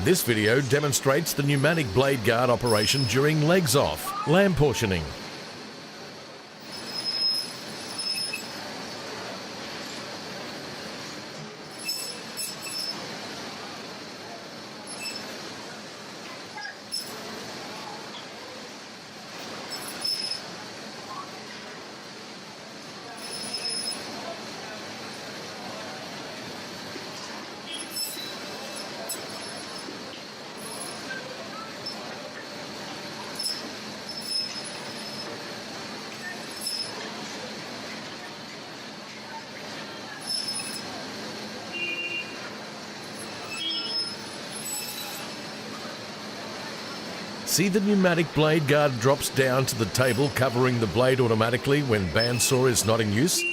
This video demonstrates the pneumatic blade guard operation during legs off, lamb portioning. See, the pneumatic blade guard drops down to the table, covering the blade automatically when bandsaw is not in use.